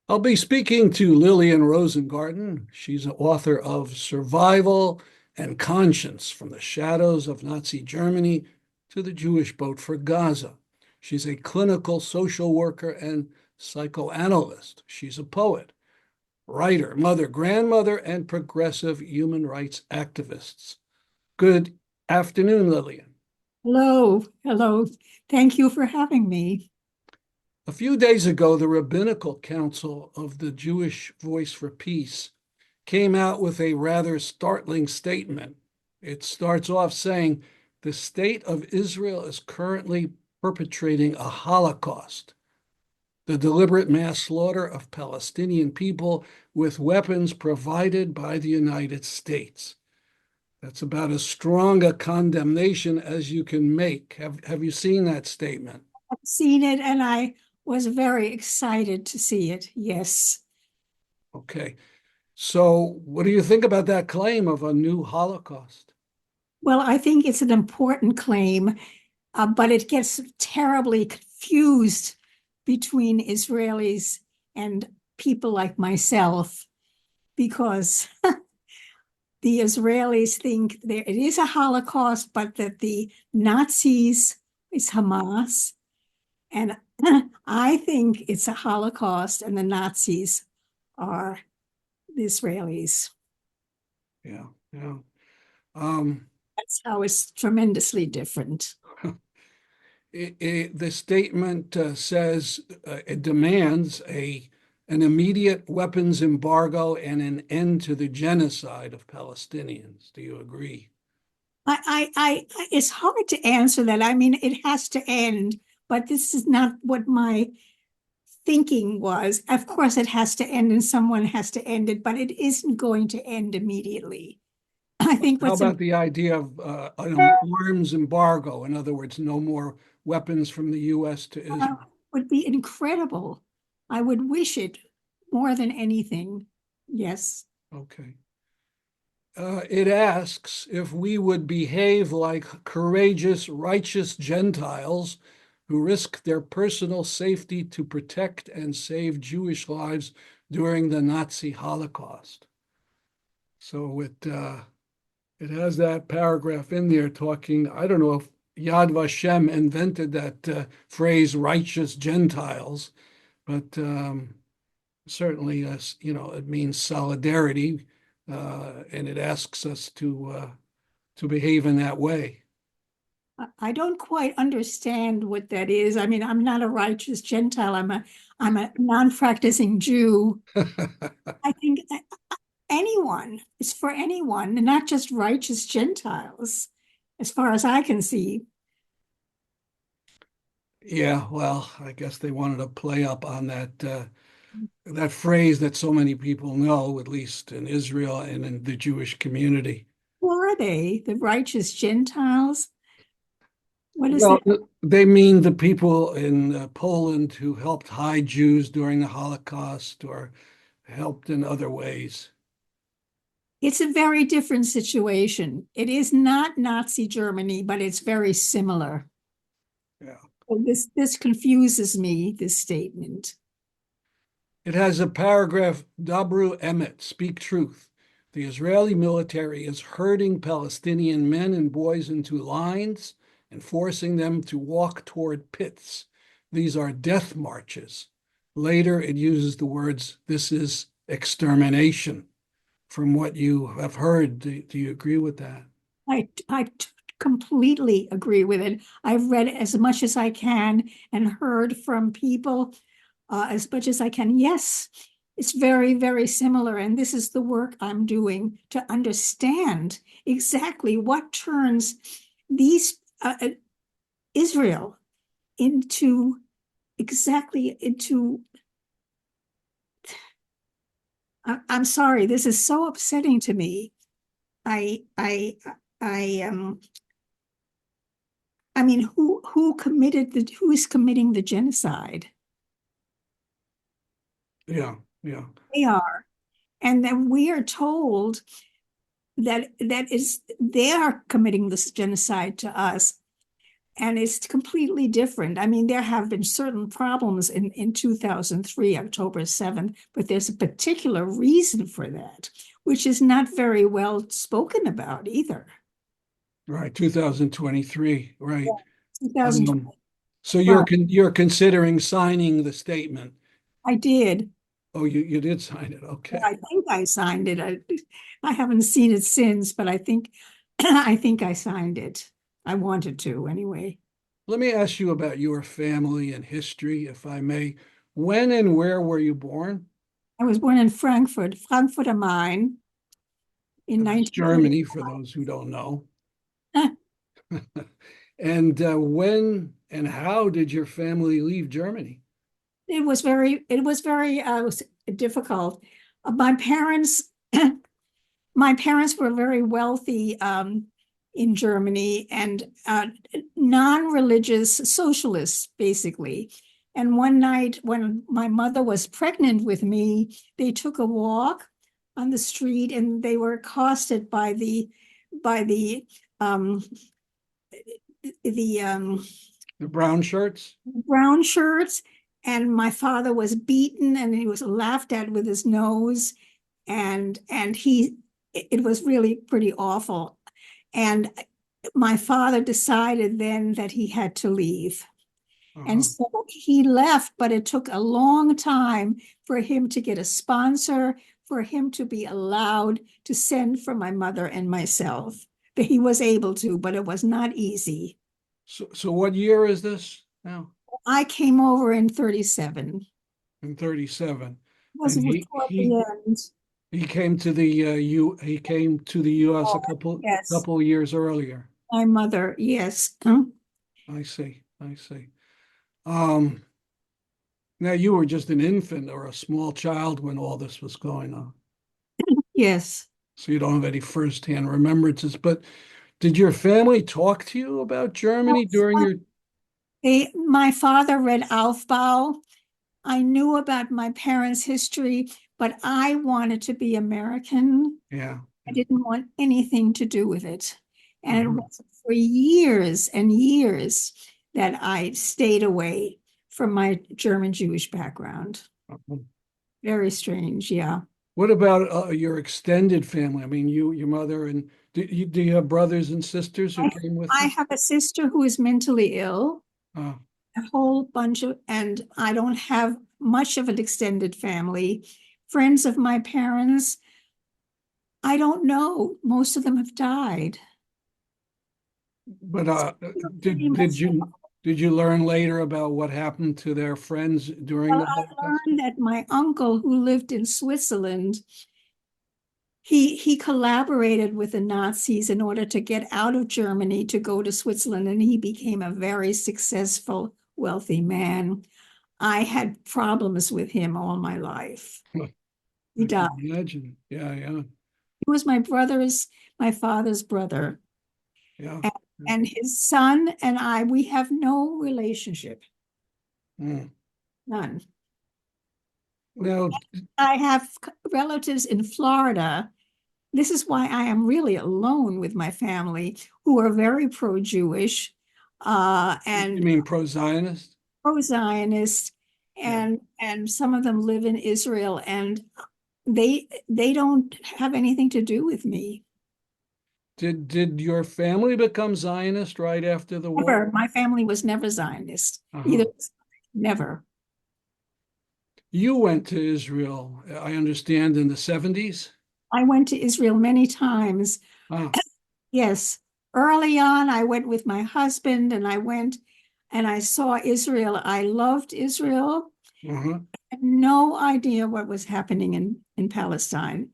I'll be speaking to Lillian Rosengarten. She's an author of Survival and Conscience From the Shadows of Nazi Germany to the Jewish Boat for Gaza. She's a clinical social worker and psychoanalyst. She's a poet, writer, mother, grandmother, and progressive human rights activist. Good afternoon, Lillian. Hello, hello. Thank you for having me. A few days ago, the Rabbinical Council of the Jewish Voice for Peace came out with a rather startling statement. It starts off saying the state of Israel is currently perpetrating a Holocaust, the deliberate mass slaughter of Palestinian people with weapons provided by the United States. That's about as strong a condemnation as you can make. Have you seen that statement? I've seen it and I was very excited to see it. Yes. Okay. So, what do you think about that claim of a new Holocaust? Well, I think it's an important claim, but it gets terribly confused between Israelis and people like myself because the Israelis think there it is a Holocaust, but that the Nazis is Hamas. And I think it's a Holocaust and the Nazis are the Israelis. Yeah, yeah. Um, That's how it's tremendously different. the statement says it demands an immediate weapons embargo and an end to the genocide of Palestinians. Do you agree? It's hard to answer that. I mean, it has to end, but this is not what my thinking was. Of course, it has to end and someone has to end it, but it isn't going to end immediately. I think How what's about the idea of an arms embargo? In other words, no more weapons from the U.S. to Israel. would be incredible. I would wish it more than anything. Yes. Okay. It asks if we would behave like courageous, righteous Gentiles who risk their personal safety to protect and save Jewish lives during the Nazi Holocaust. So it has that paragraph in there talking. I don't know if Yad Vashem invented that phrase "righteous Gentiles," but certainly, it means solidarity, and it asks us to behave in that way. I don't quite understand what that is. I mean, I'm not a righteous Gentile. I'm a non-practicing Jew. I think anyone is for anyone, and not just righteous Gentiles, as far as I can see. Yeah, well, I guess they wanted to play up on that phrase that so many people know, at least in Israel and in the Jewish community. Who are they? The righteous Gentiles? What is Well, that? they mean the people in Poland who helped hide Jews during the Holocaust or helped in other ways. It's a very different situation. It is not Nazi Germany, but it's very similar. Yeah. So this confuses me, this statement. It has a paragraph, Dabru Emet, speak truth. The Israeli military is herding Palestinian men and boys into lines and forcing them to walk toward pits. These are death marches. Later, it uses the words, this is extermination. From what you have heard, do you agree with that? I completely agree with it. I've read as much as I can and heard from people as much as I can. Yes, it's very, very similar. And this is the work I'm doing to understand exactly what turns these Israel into exactly into. I'm sorry, this is so upsetting to me. I I I I mean, who is committing the genocide? Yeah, yeah. They are. And then we are told that they are committing this genocide to us. and it's completely different. I mean, there have been certain problems in 2003, October 7th, but there's a particular reason for that, which is not very well spoken about either. Right, 2023, right. Yeah, 2020. So Well, you're considering signing the statement. I did. Oh, you did sign it. Yeah, Okay. I think I signed it. I haven't seen it since, but I think I think I signed it. I wanted to anyway. Let me ask you about your family and history, if I may. When and where were you born? I was born in Frankfurt, Frankfurt am Main in That's 1930. Germany, for those who don't know. And when and how did your family leave Germany? It was very difficult. My parents, my parents were very wealthy in Germany and non-religious socialists, basically. And one night when my mother was pregnant with me, they took a walk on the street and they were accosted by um, the The brown shirts? brown shirts, and my father was beaten and he was laughed at with his nose, and it was really pretty awful. And my father decided then that he had to leave. And Uh-huh. so he left, but it took a long time for him to get a sponsor, for him to be allowed to send for my mother and myself. But he was able to, but it was not easy. So what year is this now? I came over in 37. In 37. Was And toward the end. he came to he came to the US a Oh, yes, couple years earlier. my mother, yes. I see. I see. Um, Now you were just an infant or a small child when all this was going on. Yes. So you don't have any firsthand remembrances. But did your family talk to you about Germany during your? My father read Aufbau. I knew about my parents' history, but I wanted to be American. Yeah. I didn't want anything to do with it. And it Uh-huh. was for years and years that I stayed away from my German Jewish background. Uh-huh. Very strange, yeah. What about your extended family? I mean, your mother and do you have brothers and sisters who I, came with I you? have a sister who is mentally ill, Uh, a whole bunch of, and I don't have much of an extended family. Friends of my parents, I don't know. Most of them have died. but Pretty did much. you learn later about what happened to their friends during Well, the I Holocaust? learned that my uncle who lived in Switzerland, he collaborated with the Nazis in order to get out of Germany to go to Switzerland, and he became a very successful, wealthy man. I had problems with him all my life. He I died. can imagine. Yeah, yeah, He was my father's brother. yeah. And, and his son and I, we have no relationship, Mm. none. Now, I have relatives in Florida. This is why I am really alone with my family, who are very pro-Jewish you and mean pro-Zionist? pro-Zionist, Yeah. and some of them live in Israel, and they don't have anything to do with me. Did your family become Zionist right after the war? Never. My family was never Zionist, Uh-huh. either. Never. You went to Israel, I understand, in the 70s. I went to Israel many times. Ah, Yes. Early on, I went with my husband and I went and I saw Israel. I loved Israel. uh-huh. I had no idea what was happening in Palestine.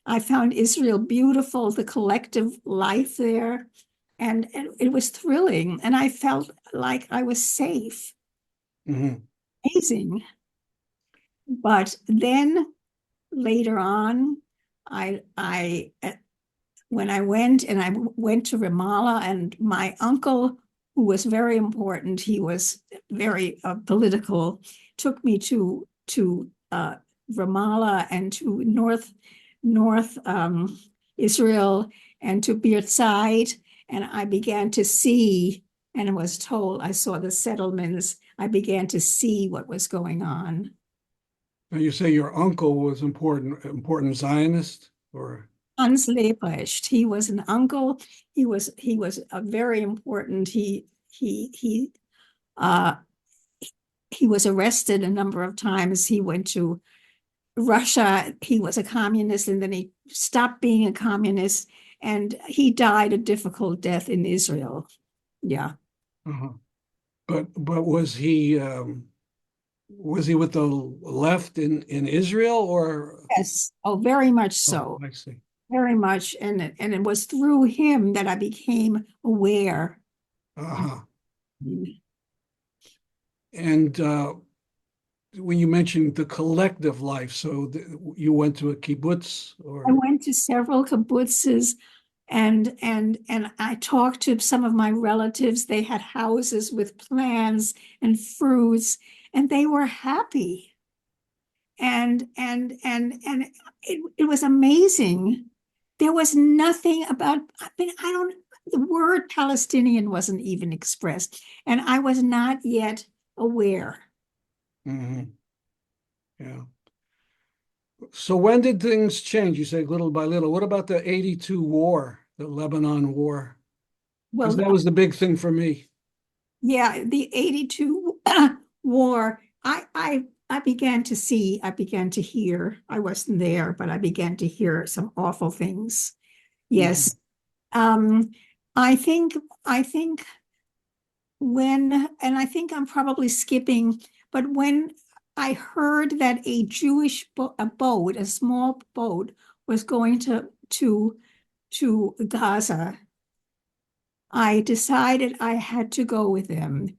I found Israel beautiful, the collective life there, and it was thrilling. And I felt like I was safe. Hmm. Amazing. But then later on, I when I went and I went to Ramallah, and my uncle, who was very important, he was very political, took me to Ramallah and to North Israel and to Beer Side, and I began to see and was told, I saw the settlements. I began to see what was going on. Now you say your uncle was important Zionist, or Hans Leberecht, he was an uncle. He was a very important. Uh, he was arrested a number of times. He went to Russia. He was a communist, and then he stopped being a communist, and he died a difficult death in Israel. Yeah. uh-huh. But was he with the left in Israel, or Yes. Oh, very much oh, so. I see. Very much. And it was through him that I became aware. Uh-huh. And when you mentioned the collective life, so you went to a kibbutz, I or went to several kibbutzes, and I talked to some of my relatives. They had houses with plants and fruits, and they were happy. And it was amazing. There was nothing about, I mean, I don't, the word Palestinian wasn't even expressed, and I was not yet aware. Mhm. Yeah. So when did things change? You say little by little. What about the 82 war, the Lebanon war? Because Well, that was the big thing for me. yeah, the 82 war, I began to see, I began to hear, I wasn't there, but I began to hear some awful things. Mhm. Yes. Um, I think and I think I'm probably skipping, but when I heard that a Jewish boat, a small boat, was going to Gaza, I decided I had to go with them,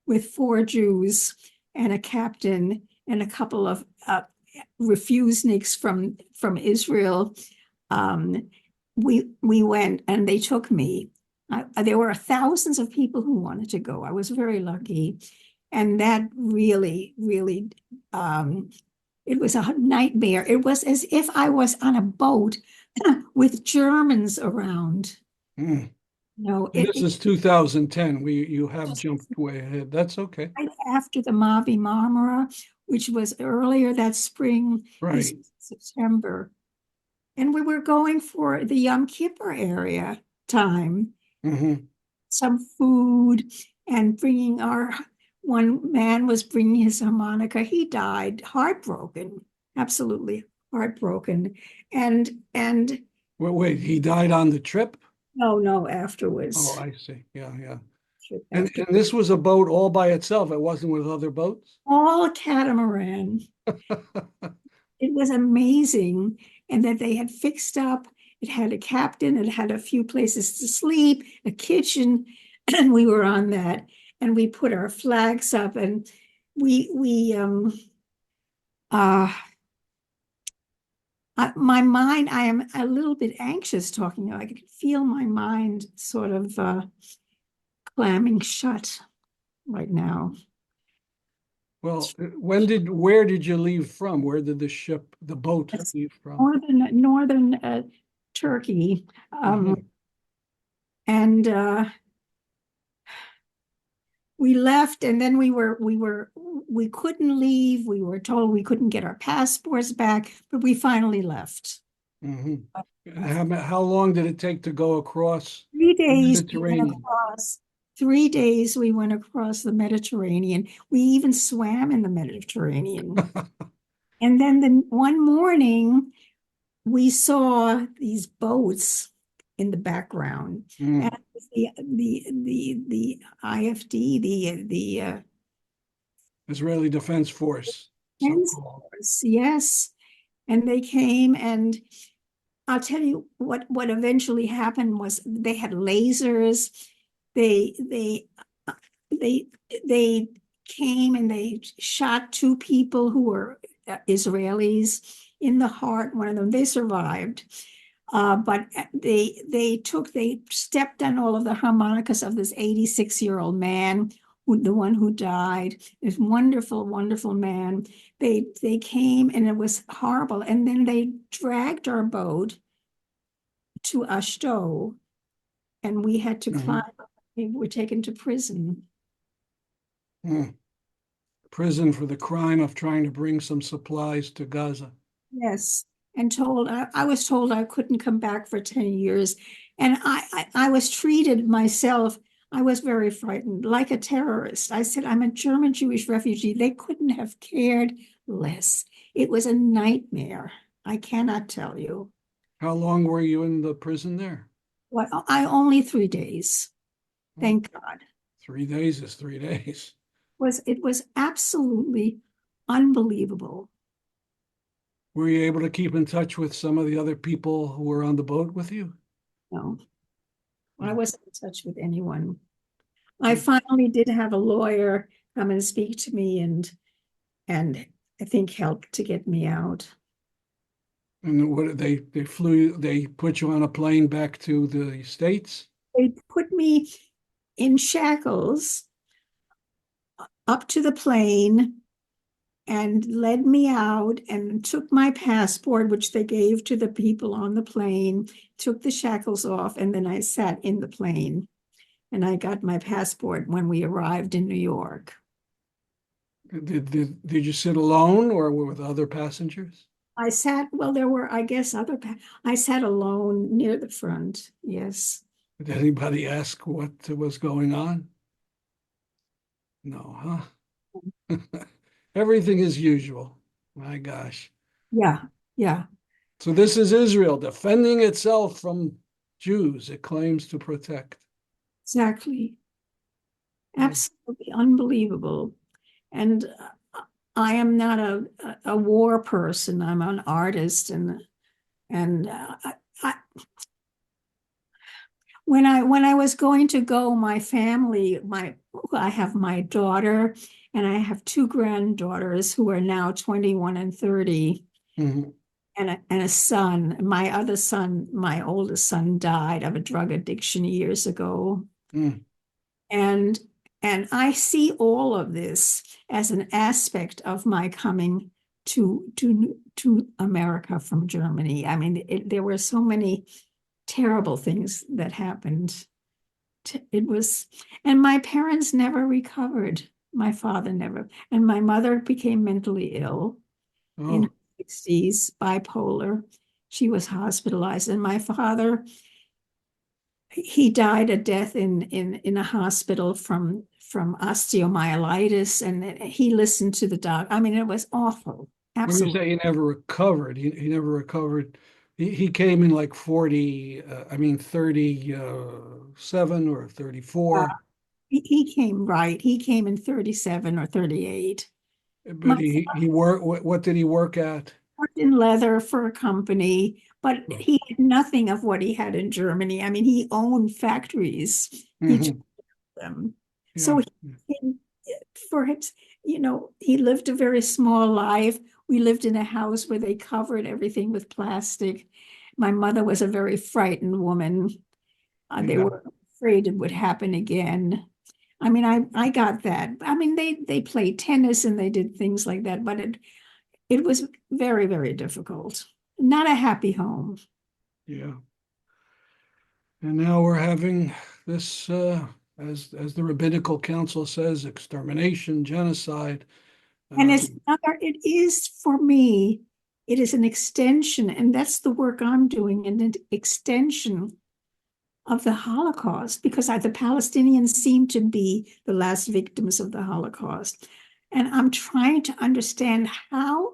with 4 Jews and a captain and a couple of refuseniks from Israel. Um, we went and they took me. There were thousands of people who wanted to go. I was very lucky, and that really, really, it was a nightmare. It was as if I was on a boat with Germans around. Mm. No, And this is 2010. You have jumped way ahead. That's okay. right after the Mavi Marmara, which was earlier that spring. This Right. was September. And we were going for the Yom Kippur area time, Hmm. some food, and bringing one man was bringing his harmonica. He died heartbroken, absolutely heartbroken. And Wait, he died on the trip? no, no, Oh, afterwards. I see. Yeah, yeah. After And this was a boat all by itself. It wasn't with other boats. all catamaran. It was amazing. And that they had fixed up. It had a captain, it had a few places to sleep, a kitchen, and we were on that. And we put our flags up, and we uh my mind, I am a little bit anxious talking. I could feel my mind sort of clamming shut right now. Well, where did you leave from? Where did the boat That's leave from? northern Turkey. Uh-huh. And we left, and then we couldn't leave. We were told we couldn't get our passports back, but we finally left. Hmm. How long did it take to go across three the days we went Mediterranean? across 3 days we went across the Mediterranean. We even swam in the Mediterranean. And then one morning we saw these boats in the background, and Mm. it was the IFD, the Israeli Defense Force, Defense so-called. Force, yes. And they came, and I'll tell you what eventually happened was they had lasers. They they they they came and they shot 2 people who were Israelis in the heart. One of them, they survived. But they stepped on all of the harmonicas of this 86-year-old man, the one who died, this wonderful, wonderful man. They came, and it was horrible. And then they dragged our boat to Ashto, and we had to Mhm. climb They were taken to prison. Hmm. Prison for the crime of trying to bring some supplies to Gaza. Yes, and I was told I couldn't come back for 10 years. And I was treated myself, I was very frightened, like a terrorist. I said, I'm a German Jewish refugee. They couldn't have cared less. It was a nightmare. I cannot tell you. How long were you in the prison there? What I only 3 days, Hmm. thank God. 3 days is 3 days. It was absolutely unbelievable. Were you able to keep in touch with some of the other people who were on the boat with you? No, I Hmm. wasn't in touch with anyone. I finally did have a lawyer come and speak to me and I think helped to get me out. And what they put you on a plane back to the States? They put me in shackles up to the plane and led me out and took my passport, which they gave to the people on the plane, took the shackles off, and then I sat in the plane and I got my passport when we arrived in New York. Did you sit alone or with other passengers? I sat, well, there were, I guess, I sat alone near the front. Yes. Did anybody ask what was going on? No, huh? Everything as usual. My gosh. Yeah. Yeah. So this is Israel defending itself from Jews it claims to protect. Exactly. Hmm. Absolutely unbelievable. And I am not a war person. I'm an artist, and when I was going to go, my family, I have my daughter, and I have two granddaughters who are now 21 and 30, Mhm. and a son. My other son, my oldest son, died of a drug addiction years ago. Mm. And and I see all of this as an aspect of my coming to America from Germany. I mean, there were so many terrible things that happened. It was, and my parents never recovered. My father never, and my mother became mentally ill in her Oh, 60s, bipolar. She was hospitalized, and my father, he died a death in a hospital from osteomyelitis, and he listened to the doc. I mean, it was awful. when you Absolutely. say he never recovered, he never recovered. He came in like 40, I mean 37 or 34, He came right. He came in 37 or 38. My but he worked. What did he work at? worked in leather for a company, but he had nothing of what he had in Germany. I mean, he owned factories. He took Hmm. them. Yeah. So he, for him, he lived a very small life. We lived in a house where they covered everything with plastic. My mother was a very frightened woman. They Yeah. were afraid it would happen again. I mean, I got that. I mean, they played tennis and they did things like that, but it was very, very difficult. Not a happy home. Yeah. And now we're having this, as the rabbinical council says, extermination, genocide. And Uh, it is for me, it is an extension, and that's the work I'm doing, an extension of the Holocaust, because the Palestinians seem to be the last victims of the Holocaust. And I'm trying to understand how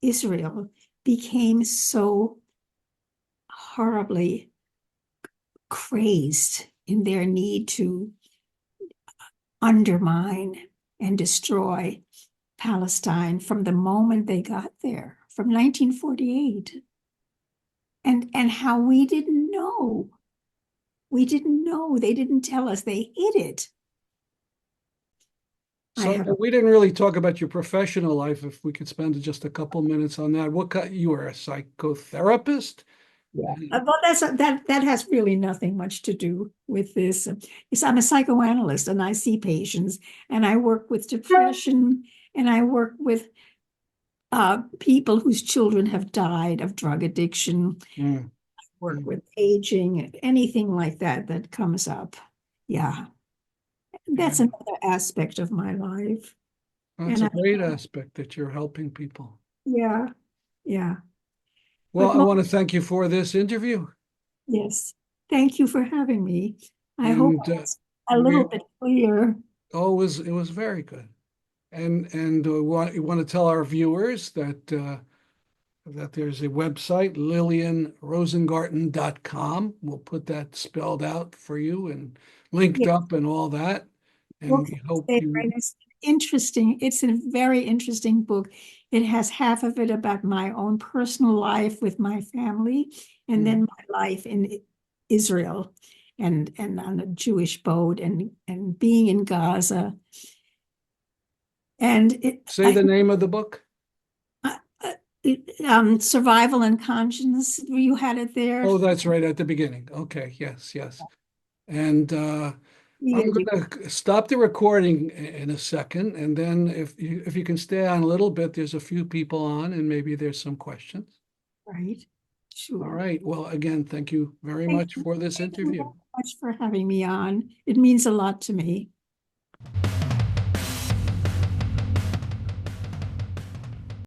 Israel became so horribly crazed in their need to undermine and destroy Palestine from the moment they got there, from 1948. And how we didn't know. We didn't know. They didn't tell us. They hid it. I so have we didn't really talk about your professional life. If we could spend just a couple minutes on that. You were a psychotherapist? Yeah. Well, that has really nothing much to do with this. Because I'm a psychoanalyst and I see patients and I work with depression and I work with people whose children have died of drug addiction. Mm. work with aging, anything like that that comes up. Yeah, that's Yeah. another aspect of my life. That's And a great aspect that you're helping people. yeah, yeah. Well, But I want to thank you for this interview. yes, thank you for having me. I hope And it's a little we bit clear. it was very good. And you want to tell our viewers that there's a website, LillianRosengarten.com. We'll put that spelled out for you and linked Yeah, up and all that. And book we hope is you, interesting. It's a very interesting book. It has half of it about my own personal life with my family, and then my life in Israel and on a Jewish boat and being in Gaza. And say the name of the book. uh, Survival and Conscience. You had it there. Oh, that's right at the beginning. Okay, yes, yes. And I'm Yeah, going to stop the recording in a second, and then if you can stay on a little bit, there's a few people on, and maybe there's some questions. right. All Sure. right. Well, again, thank you very Thank much you. for this Thank you interview. very much for having me on. It means a lot to me.